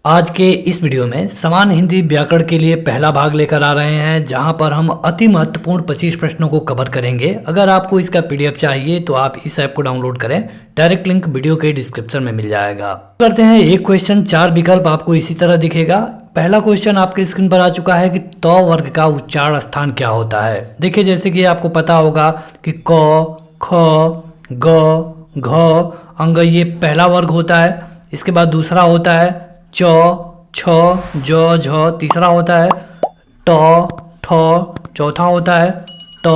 आज के इस वीडियो में समान हिंदी व्याकरण के लिए पहला भाग लेकर आ रहे हैं, जहां पर हम अति महत्वपूर्ण 25 प्रश्नों को कवर करेंगे। अगर आपको इसका पीडीएफ चाहिए तो आप इस ऐप को डाउनलोड करें, डायरेक्ट लिंक वीडियो के डिस्क्रिप्शन में मिल जाएगा। करते हैं एक क्वेश्चन, 4 विकल्प आपको इसी तरह दिखेगा। पहला क्वेश्चन आपके स्क्रीन पर आ चुका है कि त वर्ग का उच्चारण स्थान क्या होता है। देखिए, जैसे कि आपको पता होगा कि क, ख, ग, घ अंग ये पहला वर्ग होता है। इसके बाद दूसरा होता है च, छ, ज, झ, तीसरा होता है ट, ठ, चौथा होता है त,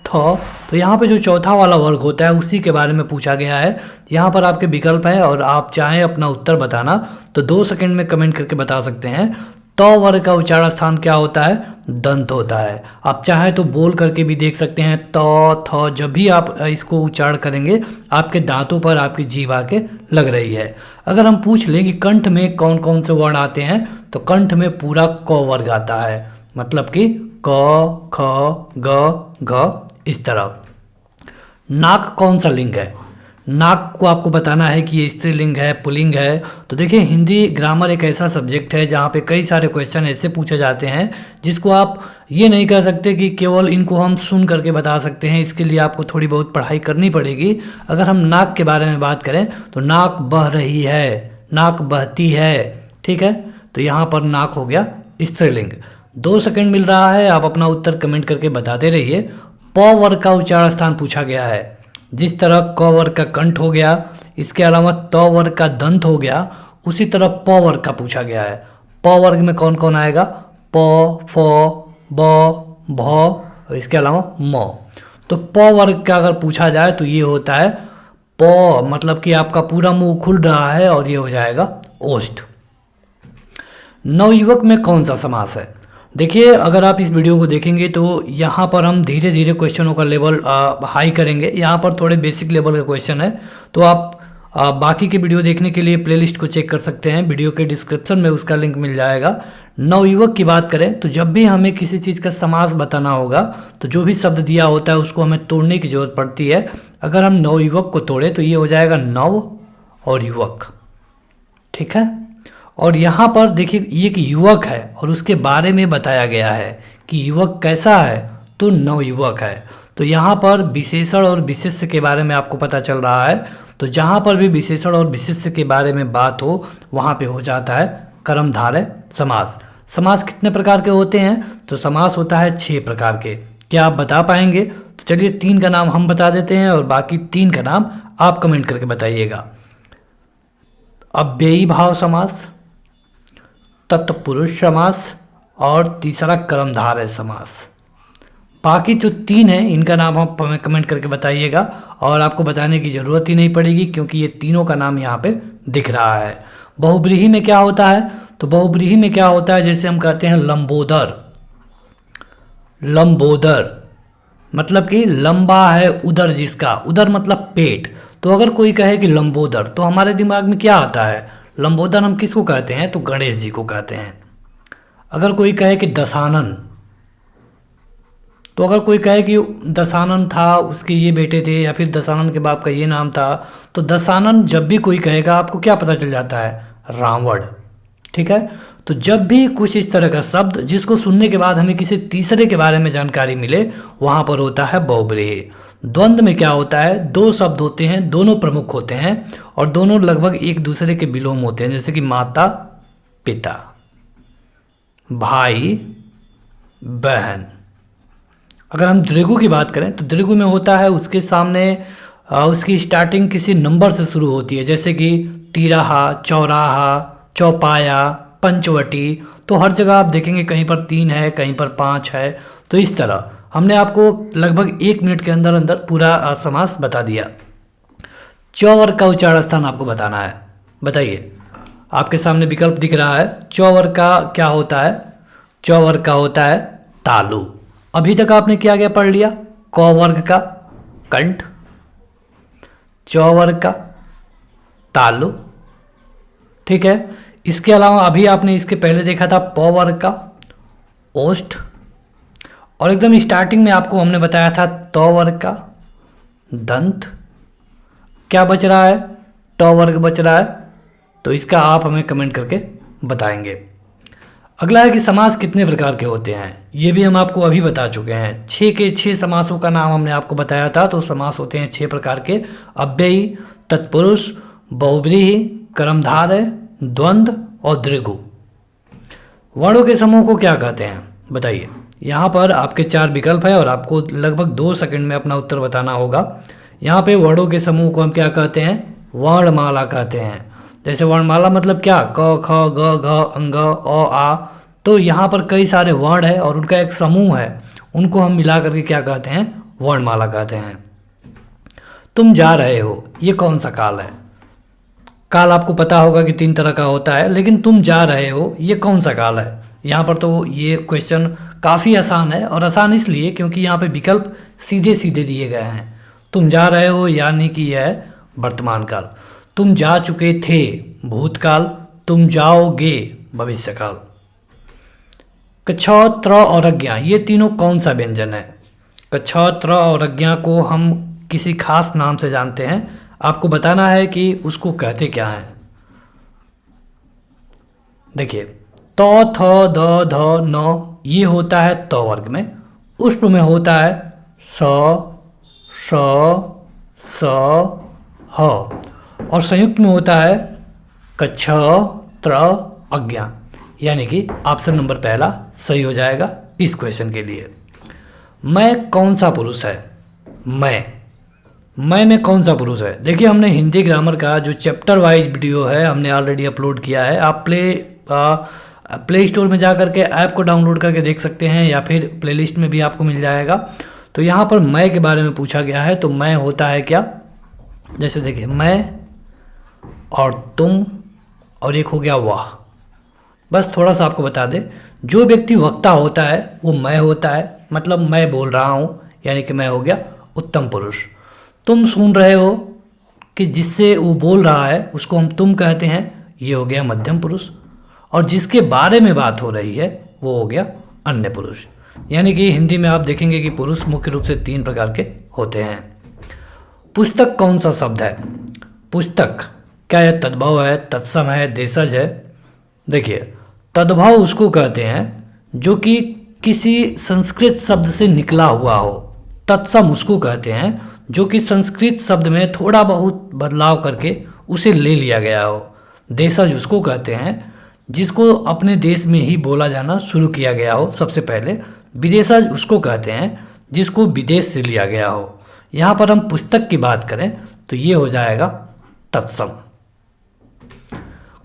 थ। तो यहाँ पे जो चौथा वाला वर्ग होता है उसी के बारे में पूछा गया है। यहाँ पर आपके विकल्प है और आप चाहें अपना उत्तर बताना तो 2 सेकंड में कमेंट करके बता सकते हैं। त वर्ग का उच्चारण स्थान क्या होता है? दंत होता है। आप चाहे तो बोल करके भी देख सकते हैं त, थ। जब भी आप इसको उच्चारण करेंगे आपके दांतों पर आपकी जीभ आके लग रही है। अगर हम पूछ लें कि कंठ में कौन कौन से वर्ण आते हैं तो कंठ में पूरा क वर्ग आता है, मतलब कि क, ख, ग, घ इस तरह। नाक कौन सा लिंग है? नाक को आपको बताना है कि ये स्त्रीलिंग है, पुल्लिंग है। तो देखिए, हिंदी ग्रामर एक ऐसा सब्जेक्ट है जहाँ पे कई सारे क्वेश्चन ऐसे पूछे जाते हैं जिसको आप ये नहीं कह सकते कि केवल इनको हम सुन करके बता सकते हैं। इसके लिए आपको थोड़ी बहुत पढ़ाई करनी पड़ेगी। अगर हम नाक के बारे में बात करें तो नाक बह रही है, नाक बहती है, ठीक है। तो यहाँ पर नाक हो गया स्त्रीलिंग। 2 सेकंड मिल रहा है, आप अपना उत्तर कमेंट करके बताते रहिए। प वर्ग का उच्चारण स्थान पूछा गया है। जिस तरह क वर्ग का कंठ हो गया, इसके अलावा त वर्ग का दंत हो गया, उसी तरह प वर्ग का पूछा गया है। प वर्ग में कौन कौन आएगा? प, फ, ब, भ, इसके अलावा म। तो प वर्ग का अगर पूछा जाए तो ये होता है प, मतलब कि आपका पूरा मुंह खुल रहा है और ये हो जाएगा ओष्ठ। नवयुवक में कौन सा समास है? देखिए, अगर आप इस वीडियो को देखेंगे तो यहाँ पर हम धीरे धीरे क्वेश्चनों का लेवल हाई करेंगे। यहाँ पर थोड़े बेसिक लेवल का क्वेश्चन है, तो आप बाकी के वीडियो देखने के लिए प्लेलिस्ट को चेक कर सकते हैं। वीडियो के डिस्क्रिप्शन में उसका लिंक मिल जाएगा। नवयुवक की बात करें तो जब भी हमें किसी चीज़ का समास बताना होगा तो जो भी शब्द दिया होता है उसको हमें तोड़ने की जरूरत पड़ती है। अगर हम नवयुवक को तोड़े तो ये हो जाएगा नव और युवक, ठीक है। और यहाँ पर देखिए, ये एक युवक है और उसके बारे में बताया गया है कि युवक कैसा है, तो नवयुवक है। तो यहाँ पर विशेषण और विशेष्य के बारे में आपको पता चल रहा है। तो जहाँ पर भी विशेषण और विशेष्य के बारे में बात हो वहाँ पे हो जाता है कर्मधारय समास। समास कितने प्रकार के होते हैं? तो समास होता है 6 प्रकार के। क्या आप बता पाएंगे? तो चलिए 3 का नाम हम बता देते हैं और बाकी 3 का नाम आप कमेंट करके बताइएगा। अव्ययी भाव समास, तत्पुरुष समास और तीसरा कर्मधारय समास। बाकी जो 3 हैं इनका नाम आप हमें कमेंट करके बताइएगा और आपको बताने की ज़रूरत ही नहीं पड़ेगी क्योंकि ये तीनों का नाम यहाँ पे दिख रहा है। बहुब्रीहि में क्या होता है? तो बहुब्रीहि में क्या होता है, जैसे हम कहते हैं लंबोदर। लंबोदर मतलब कि लंबा है उदर जिसका, उदर मतलब पेट। तो अगर कोई कहे कि लंबोदर तो हमारे दिमाग में क्या आता है? लंबोदर हम किसको कहते हैं? तो गणेश जी को कहते हैं। अगर कोई कहे कि दशानन, तो अगर कोई कहे कि दशानन था, उसके ये बेटे थे या फिर दशानन के बाप का ये नाम था, तो दशानन जब भी कोई कहेगा आपको क्या पता चल जाता है? रावण, ठीक है। तो जब भी कुछ इस तरह का शब्द जिसको सुनने के बाद हमें किसी तीसरे के बारे में जानकारी मिले वहाँ पर होता है बहुब्रीहि। द्वंद्व में क्या होता है? 2 शब्द होते हैं, दोनों प्रमुख होते हैं और दोनों लगभग एक दूसरे के विलोम होते हैं, जैसे कि माता पिता, भाई बहन। अगर हम द्विगु की बात करें तो द्विगु में होता है उसके सामने उसकी स्टार्टिंग किसी नंबर से शुरू होती है, जैसे कि तिराहा, चौराहा, चौपाया, पंचवटी। तो हर जगह आप देखेंगे कहीं पर 3 है, कहीं पर 5 है। तो इस तरह हमने आपको लगभग 1 मिनट के अंदर अंदर पूरा समास बता दिया। च वर्ग का उच्चारण स्थान आपको बताना है। बताइए, आपके सामने विकल्प दिख रहा है। च वर्ग का क्या होता है? च वर्ग का होता है तालु। अभी तक आपने क्या क्या पढ़ लिया? क वर्ग का कंठ, च वर्ग का तालु, ठीक है। इसके अलावा अभी आपने इसके पहले देखा था प वर्ग का ओष्ठ, और एकदम स्टार्टिंग में आपको हमने बताया था त वर्ग का दंत। क्या बच रहा है? ट वर्ग बच रहा है। तो इसका आप हमें कमेंट करके बताएंगे। अगला है कि समास कितने प्रकार के होते हैं, ये भी हम आपको अभी बता चुके हैं। 6 के 6 समासों का नाम हमने आपको बताया था। तो समास होते हैं 6 प्रकार के: अव्ययी, तत्पुरुष, बहुव्रीहि, कर्मधारय, द्वंद्व और दृगु। वर्णों के समूह को क्या कहते हैं बताइए। यहाँ पर आपके 4 विकल्प है और आपको लगभग 2 सेकंड में अपना उत्तर बताना होगा। यहाँ पे वर्णों के समूह को हम क्या कहते हैं? वर्णमाला कहते हैं। जैसे वर्णमाला मतलब क्या? क, ख, ग, घ, अंग, अ, आ। तो यहाँ पर कई सारे वर्ण है और उनका एक समूह है, उनको हम मिला करके क्या कहते हैं? वर्णमाला कहते हैं। तुम जा रहे हो, ये कौन सा काल है? काल आपको पता होगा कि 3 तरह का होता है, लेकिन तुम जा रहे हो ये कौन सा काल है? यहाँ पर तो ये क्वेश्चन काफ़ी आसान है, और आसान इसलिए क्योंकि यहाँ पे विकल्प सीधे सीधे दिए गए हैं। तुम जा रहे हो यानी कि यह है वर्तमान काल। तुम जा चुके थे भूतकाल, तुम जाओगे भविष्यकाल। कछ, त्र और अज्ञा, ये तीनों कौन सा व्यंजन है? कछ, त्र और अज्ञा को हम किसी खास नाम से जानते हैं, आपको बताना है कि उसको कहते क्या है। देखिए, त, थ, द, ध, न, ये होता है त वर्ग में। उष्ट में होता है स, स, स, ह, और संयुक्त में होता है कछ, त्र, अज्ञा। यानी कि ऑप्शन नंबर पहला सही हो जाएगा इस क्वेश्चन के लिए। मैं कौन सा पुरुष है? मैं में कौन सा पुरुष है? देखिए, हमने हिंदी ग्रामर का जो चैप्टर वाइज वीडियो है हमने ऑलरेडी अपलोड किया है। आप प्ले स्टोर में जा करके ऐप को डाउनलोड करके देख सकते हैं, या फिर प्लेलिस्ट में भी आपको मिल जाएगा। तो यहाँ पर मैं के बारे में पूछा गया है। तो मैं होता है क्या? जैसे देखिए, मैं और तुम और एक हो गया वह। बस थोड़ा सा आपको बता दें, जो व्यक्ति वक्ता होता है वो मैं होता है, मतलब मैं बोल रहा हूँ, यानी कि मैं हो गया उत्तम पुरुष। तुम सुन रहे हो कि जिससे वो बोल रहा है उसको हम तुम कहते हैं, ये हो गया मध्यम पुरुष। और जिसके बारे में बात हो रही है वो हो गया अन्य पुरुष। यानी कि हिंदी में आप देखेंगे कि पुरुष मुख्य रूप से 3 प्रकार के होते हैं। पुस्तक कौन सा शब्द है? पुस्तक क्या यह तद्भव है, तत्सम है, देशज है? देखिए, तद्भव उसको कहते हैं जो कि किसी संस्कृत शब्द से निकला हुआ हो। तत्सम उसको कहते हैं जो कि संस्कृत शब्द में थोड़ा बहुत बदलाव करके उसे ले लिया गया हो। देशज उसको कहते हैं जिसको अपने देश में ही बोला जाना शुरू किया गया हो सबसे पहले। विदेशज उसको कहते हैं जिसको विदेश से लिया गया हो। यहाँ पर हम पुस्तक की बात करें तो ये हो जाएगा तत्सम।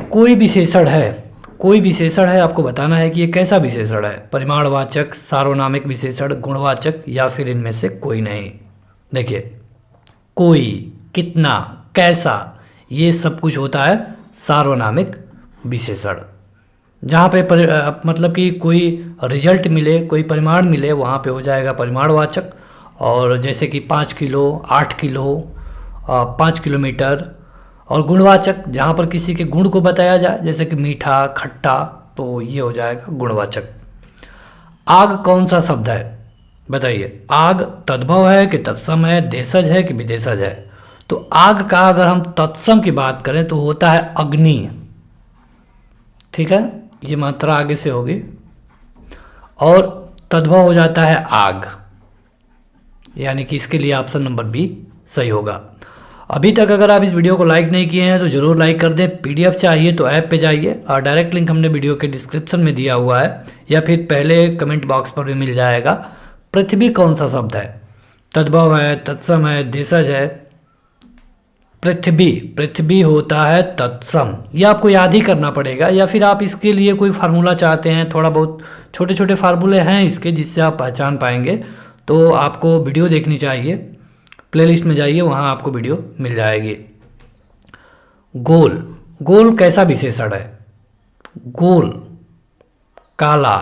कोई विशेषण है, आपको बताना है कि ये कैसा विशेषण है। परिमाणवाचक, सार्वनामिक विशेषण, गुणवाचक, या फिर इनमें से कोई नहीं। देखिए, कोई, कितना, कैसा, ये सब कुछ होता है सार्वनामिक विशेषण। जहाँ पे मतलब कि कोई रिजल्ट मिले, कोई परिमाण मिले, वहाँ पे हो जाएगा परिमाणवाचक। और जैसे कि 5 किलो, 8 किलो, 5 किलोमीटर। और गुणवाचक, जहाँ पर किसी के गुण को बताया जाए, जैसे कि मीठा, खट्टा, तो ये हो जाएगा गुणवाचक। आग कौन सा शब्द है बताइए। आग तद्भव है कि तत्सम है, देशज है कि विदेशज है? तो आग का अगर हम तत्सम की बात करें तो होता है अग्नि। ठीक है, ये मात्रा आगे से होगी। और तद्भव हो जाता है आग, यानी कि इसके लिए ऑप्शन नंबर बी सही होगा। अभी तक अगर आप इस वीडियो को लाइक नहीं किए हैं तो ज़रूर लाइक कर दें। पीडीएफ चाहिए तो ऐप पे जाइए, और डायरेक्ट लिंक हमने वीडियो के डिस्क्रिप्शन में दिया हुआ है, या फिर पहले कमेंट बॉक्स पर भी मिल जाएगा। पृथ्वी कौन सा शब्द है? तद्भव है, तत्सम है, देशज है? पृथ्वी होता है तत्सम। ये आपको याद ही करना पड़ेगा, या फिर आप इसके लिए कोई फार्मूला चाहते हैं, थोड़ा बहुत छोटे छोटे फार्मूले हैं इसके जिससे आप पहचान पाएंगे, तो आपको वीडियो देखनी चाहिए। प्लेलिस्ट में जाइए, वहाँ आपको वीडियो मिल जाएगी। गोल कैसा विशेषण है? गोल, काला,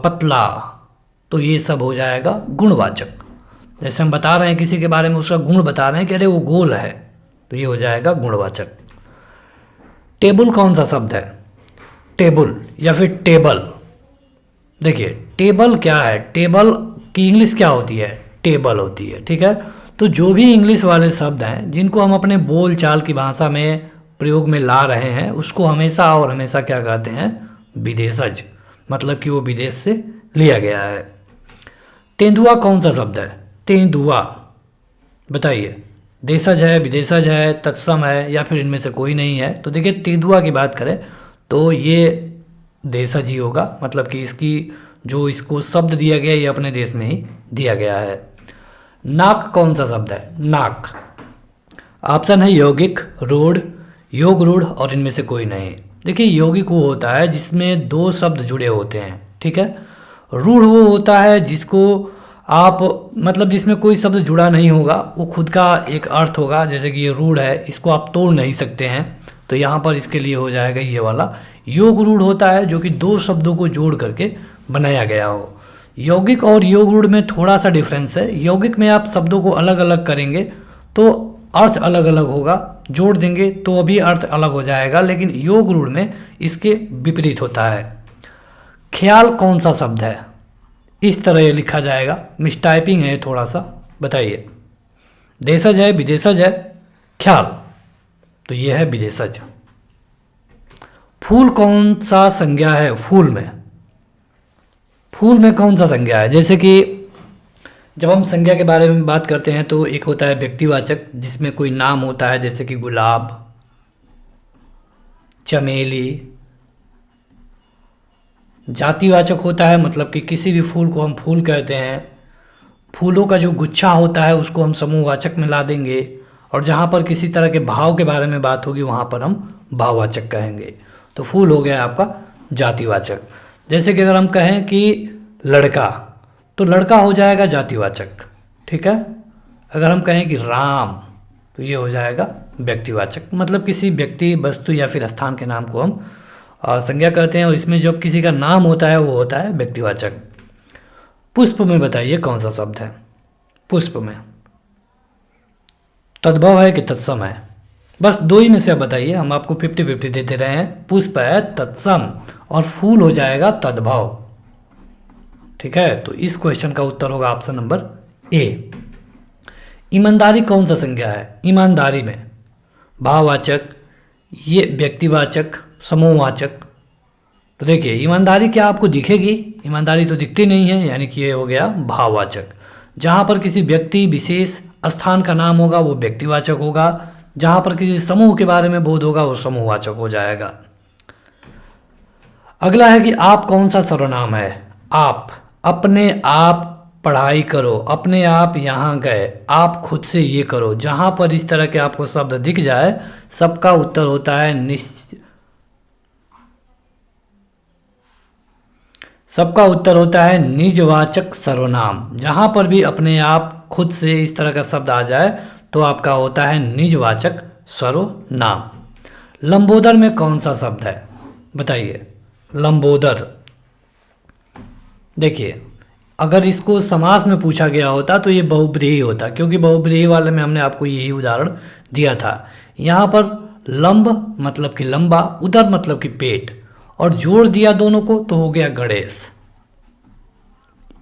पतला, तो ये सब हो जाएगा गुणवाचक। जैसे हम बता रहे हैं किसी के बारे में, उसका गुण बता रहे हैं कि अरे वो गोल है, तो ये हो जाएगा गुणवाचक। टेबल कौन सा शब्द है? टेबल या फिर टेबल। देखिए, टेबल क्या है? टेबल की इंग्लिश क्या होती है? टेबल होती है। ठीक है, तो जो भी इंग्लिश वाले शब्द हैं जिनको हम अपने बोल चाल की भाषा में प्रयोग में ला रहे हैं उसको हमेशा और हमेशा क्या कहते हैं, विदेशज, मतलब कि वो विदेश से लिया गया है। तेंदुआ कौन सा शब्द है? तेंदुआ, बताइए, देशज है, विदेशज है, तत्सम है, या फिर इनमें से कोई नहीं है? तो देखिए तेंदुआ की बात करें तो ये देशज ही होगा, मतलब कि इसकी जो इसको शब्द दिया गया ये अपने देश में ही दिया गया है। नाक कौन सा शब्द है? नाक, ऑप्शन है यौगिक, रूढ़, योग रूढ़ और इनमें से कोई नहीं। देखिए यौगिक वो होता है जिसमें दो शब्द जुड़े होते हैं, ठीक है। रूढ़ वो होता है जिसको आप मतलब जिसमें कोई शब्द जुड़ा नहीं होगा, वो खुद का एक अर्थ होगा, जैसे कि ये रूढ़ है, इसको आप तोड़ नहीं सकते हैं, तो यहाँ पर इसके लिए हो जाएगा ये वाला। योग रूढ़ होता है जो कि दो शब्दों को जोड़ करके बनाया गया हो। यौगिक और योग रूढ़ में थोड़ा सा डिफरेंस है। यौगिक में आप शब्दों को अलग अलग करेंगे तो अर्थ अलग अलग होगा, जोड़ देंगे तो अभी अर्थ अलग हो जाएगा, लेकिन योग रूढ़ में इसके विपरीत होता है। ख्याल कौन सा शब्द है? इस तरह ये लिखा जाएगा, मिसटाइपिंग है थोड़ा सा, बताइए। देशज है, विदेशज है, ख्याल, तो ये है विदेशज। फूल कौन सा संज्ञा है? फूल में कौन सा संज्ञा है? जैसे कि जब हम संज्ञा के बारे में बात करते हैं तो एक होता है व्यक्तिवाचक जिसमें कोई नाम होता है, जैसे कि गुलाब, चमेली। जातिवाचक होता है, मतलब कि किसी भी फूल को हम फूल कहते हैं। फूलों का जो गुच्छा होता है उसको हम समूहवाचक में ला देंगे, और जहाँ पर किसी तरह के भाव के बारे में बात होगी वहाँ पर हम भाववाचक कहेंगे। तो फूल हो गया आपका जातिवाचक। जैसे कि अगर हम कहें कि लड़का, तो लड़का हो जाएगा जातिवाचक, ठीक है। अगर हम कहें कि राम, तो ये हो जाएगा व्यक्तिवाचक, मतलब किसी व्यक्ति, वस्तु या फिर स्थान के नाम को हम संज्ञा कहते हैं, और इसमें जब किसी का नाम होता है वो होता है व्यक्तिवाचक। पुष्प में बताइए कौन सा शब्द है? पुष्प में तद्भव है कि तत्सम है? बस दो ही में से आप बताइए, हम आपको 50-50 देते रहे हैं। पुष्प है तत्सम और फूल हो जाएगा तद्भव, ठीक है। तो इस क्वेश्चन का उत्तर होगा ऑप्शन नंबर ए। ईमानदारी कौन सा संज्ञा है? ईमानदारी में भाववाचक, ये व्यक्तिवाचक, समूहवाचक। तो देखिए ईमानदारी क्या आपको दिखेगी? ईमानदारी तो दिखती नहीं है, यानी कि ये हो गया भाववाचक। जहाँ पर किसी व्यक्ति विशेष स्थान का नाम होगा वो व्यक्तिवाचक होगा, जहाँ पर किसी समूह के बारे में बोध होगा वो समूहवाचक हो जाएगा। अगला है कि आप कौन सा सर्वनाम है? आप, अपने आप पढ़ाई करो, अपने आप यहाँ गए, आप खुद से ये करो। जहाँ पर इस तरह के आपको शब्द दिख जाए सबका उत्तर होता है निजवाचक सर्वनाम। जहाँ पर भी अपने आप, खुद से इस तरह का शब्द आ जाए तो आपका होता है निजवाचक सर्वनाम। लंबोदर में कौन सा शब्द है? बताइए। लंबोदर, देखिए अगर इसको समास में पूछा गया होता तो ये बहुब्रीहि होता, क्योंकि बहुब्रीहि वाले में हमने आपको यही उदाहरण दिया था। यहाँ पर लंब मतलब कि लंबा, उदर मतलब कि पेट, और जोड़ दिया दोनों को तो हो गया गणेश।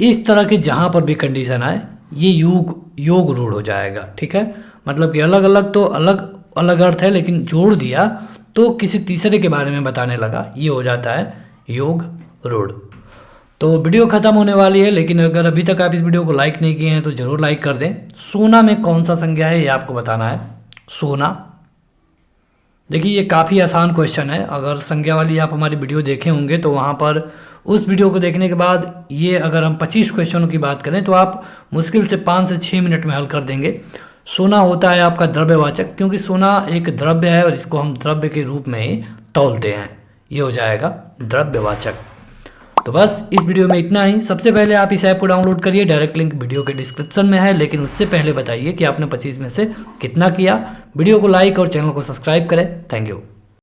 इस तरह के जहाँ पर भी कंडीशन आए ये योग रूढ़ हो जाएगा, ठीक है। मतलब कि अलग अलग तो अलग अलग अर्थ है, लेकिन जोड़ दिया तो किसी तीसरे के बारे में बताने लगा, ये हो जाता है योग रूढ़। तो वीडियो ख़त्म होने वाली है, लेकिन अगर अभी तक आप इस वीडियो को लाइक नहीं किए हैं तो ज़रूर लाइक कर दें। सोना में कौन सा संज्ञा है ये आपको बताना है। सोना, देखिए ये काफ़ी आसान क्वेश्चन है। अगर संज्ञा वाली आप हमारी वीडियो देखे होंगे तो वहाँ पर उस वीडियो को देखने के बाद ये अगर हम 25 क्वेश्चनों की बात करें तो आप मुश्किल से 5 से 6 मिनट में हल कर देंगे। सोना होता है आपका द्रव्यवाचक, क्योंकि सोना एक द्रव्य है और इसको हम द्रव्य के रूप में ही तौलते हैं, ये हो जाएगा द्रव्यवाचक। तो बस इस वीडियो में इतना ही। सबसे पहले आप इस ऐप को डाउनलोड करिए, डायरेक्ट लिंक वीडियो के डिस्क्रिप्शन में है, लेकिन उससे पहले बताइए कि आपने 25 में से कितना किया। वीडियो को लाइक और चैनल को सब्सक्राइब करें। Thank you.